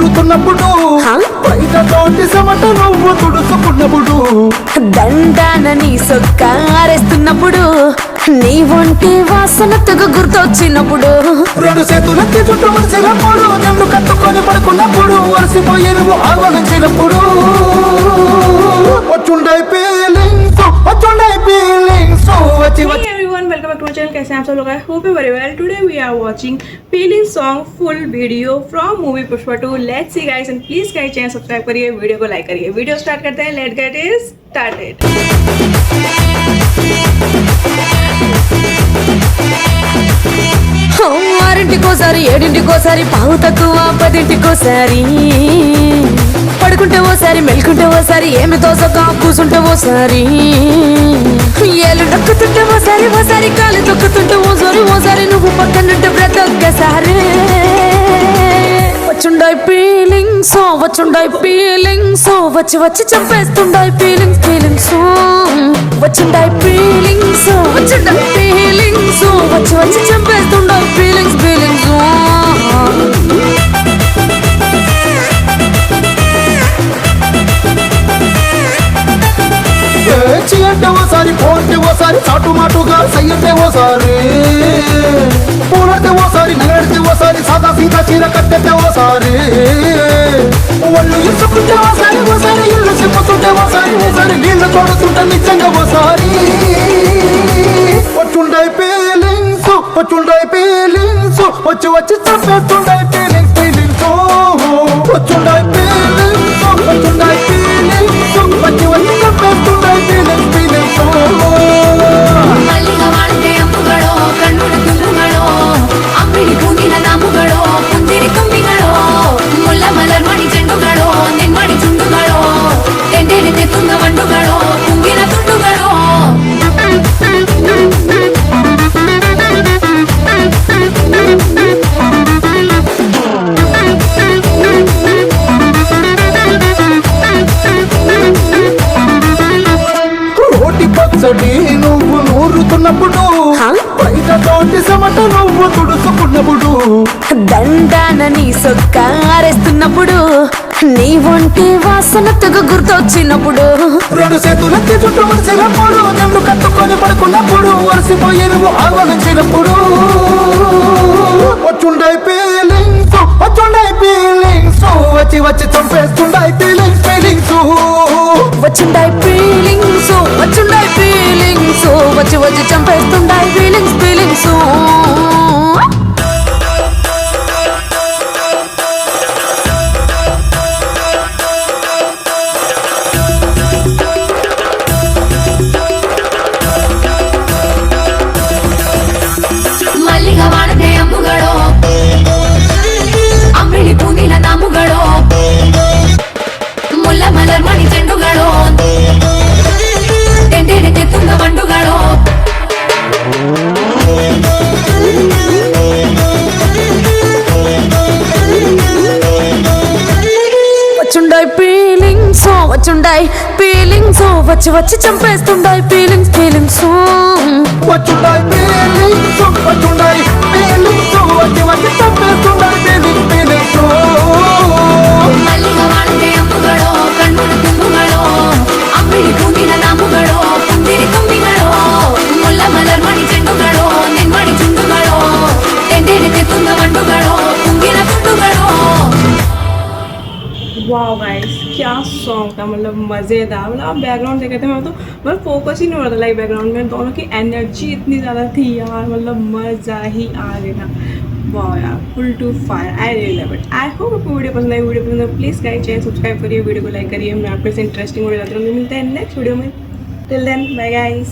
నూరుతున్నప్పుడు బయట తోటి సమట నువ్వు తుడుచుకున్నప్పుడు దండాన నీ సొక్క ఆరేస్తున్నప్పుడు నీ ఒంటి వాసన తెగ గుర్తొచ్చినప్పుడు రెండు చేతులకి చుట్టూ మడిచినప్పుడు నన్ను కట్టుకొని పడుకున్నప్పుడు వలసిపోయి నువ్వు ఆలోచించినప్పుడు వచ్చుండై ఫీలింగ్స్ వచ్చి Hey everyone, welcome back to my channel. कैसे हैं आप सब लोग? I hope you very well. Today we are watching feeling song full video from movie Pushpa 2. Let's see guys, and please guys channel subscribe करिए, video को like करिए. Video start करते हैं. Let's get it started. ఆరింటికోసారి ఏడింటికోసారి పావు తక్కువ 10ంటికోసారి పడుకుంటే ఓసారి మెలుకుంటే ఓసారి ఏమి తోసక కూసుంటే ఓసారి ఏళ్ళు నొక్కుతుంటే ఓసారి కాలు తొక్కుతుంటే ఓసారి నువ్వు పక్కనుంటే బ్రతొక్కసారి వచ్చుండాయి ఫీలింగ్స్ వచ్చి చంపేస్తుండాయి ఫీలింగ్స్ వచ్చుండాయి ఫీలింగ్స్ వచ్చి చంపేస్తుండాయి ఫీలింగ్స్ అంటే ఓసారి పోంటే ఓసారి చాటు మాటుగా సయ్యంటే ఓసారి పూలంటే ఓసారి నగడితే ఓసారి సాదా సీదా చీర కట్టెతే ఓసారి ఒళ్ళు ఇసుకుంటే ఓసారి ఇల్లు సిప్పుతుంటే ఓసారి నీళ్లు తోడుతుంటే నిజంగా ఓసారి వచ్చుండాయి ఫీలింగ్స్ వచ్చి చంపేస్తుండాయి ఫీలింగ్స్ వచ్చుండాయి ఫీలింగ్స్ వచ్చి చంపేస్తుండాయి ఫీలింగ్స్ ಮಲ್ಲಿಗ ವಾಳದೆ ಅಂಬುಗಳೋ ಕಣ್ಣುಳ ತುಂಡುಗಳೋ ಅಂಬಿಳಿ ಹೂವಿನ ನಾಮುಗಳೋ ಕುಂದಿರಿ ತುಂಬಿಗಳೋ ಮುಲ್ಲ ಮಲರ್ಮಣಿ ಚೆಂಡುಗಳೋ ನೆನ್ಮಣಿ ಚುಂಡುಗಳೋ ತೆಂಡೆನೆ ತುಂಗ ಬಂಡುಗಳೋ ತುಂಗಿನ ತುಂಡುಗಳೋ పచ్చడి నువ్వు నూరుతున్నప్పుడు బయట తోటి సమట నువ్వు తుడుచుకున్నప్పుడు దండాన నీ సొక్క ఆరేస్తున్నప్పుడు నీ ఒంటి వాసన తెగ గుర్తొచ్చినప్పుడు రెండు చేతులకి చుట్టూ మడిచినప్పుడు నన్ను కట్టుకొని పడుకున్నప్పుడు వలసిపోయి నువ్వు ఆలోచించినప్పుడు వచ్చుండాయి ఫీలింగ్స్ వచ్చి చంపేస్తుండాయి ఫీలింగ్స్ వచ్చుండాయి ఫీలింగ్స్ వచ్చి చంపేస్తుండాయి ఫీలింగ్స్ ಮಲ್ಲಿಗ ವಾಳದೆ ಅಂಬುಗಳೋ ಅಂಬಿಳಿ ಹೂವಿನ ನಾಮುಗಳೋ ಮುಲ್ಲ ಮಲರ್ಮಣಿ ಚೆಂಡುಗಳೋ ತೆಂಡೆನೆ ತುಂಗ ಬಂಡುಗಳೋ వచ్చుండాయి ఫీలింగ్స్ వచ్చి చంపేస్తుండాయి ఫీలింగ్స్ వచ్చుండాయి ఫీలింగ్స్ వచ్చి చంపేస్తుండాయి ఫీలింగ్స్ మల్లిగ వాಳದೆ ಅಂಬುಗಳೋ ಕಣ್ಣುಳ ತುಂಡುಗಳೋ ಅಂಬಿಳಿ ಹೂವಿನ ನಾಮುಗಳೋ ಕುಂದಿರಿ ತುಂಬಿಗಳೋ ಮುಲ್ಲ ಮಲರ್ಮಣಿ ಚೆಂಡುಗಳೋ ನೆನ್ಮಣಿ ಚುಂಡುಗಳೋ ತೆಂಡೆನೆ ತುಂಗ ಬಂಡುಗಳೋ ತುಂಗಿನ ತುಂಡುಗಳೋ वाह गाइस, क्या सॉन्ग था, मतलब मज़ेदार. मतलब आप बैकग्राउंड देखे थे मैं तो मतलब फोकस ही नहीं हो रहा था लाइक बैकग्राउंड में. दोनों की एनर्जी इतनी ज़्यादा थी यार, मतलब मज़ा ही आ गया. वाह यार, full to fire. I really love it. I hope आपको वीडियो पसंद आई. वीडियो पसंद है प्लीज़ गाइस चैनल सब्सक्राइब करिए, वीडियो को लाइक करिए. मैं आपके से इंटरेस्टिंग वीडियो लाती हूँ. मिलते हैं नेक्स्ट वीडियो में. Till then bye guys.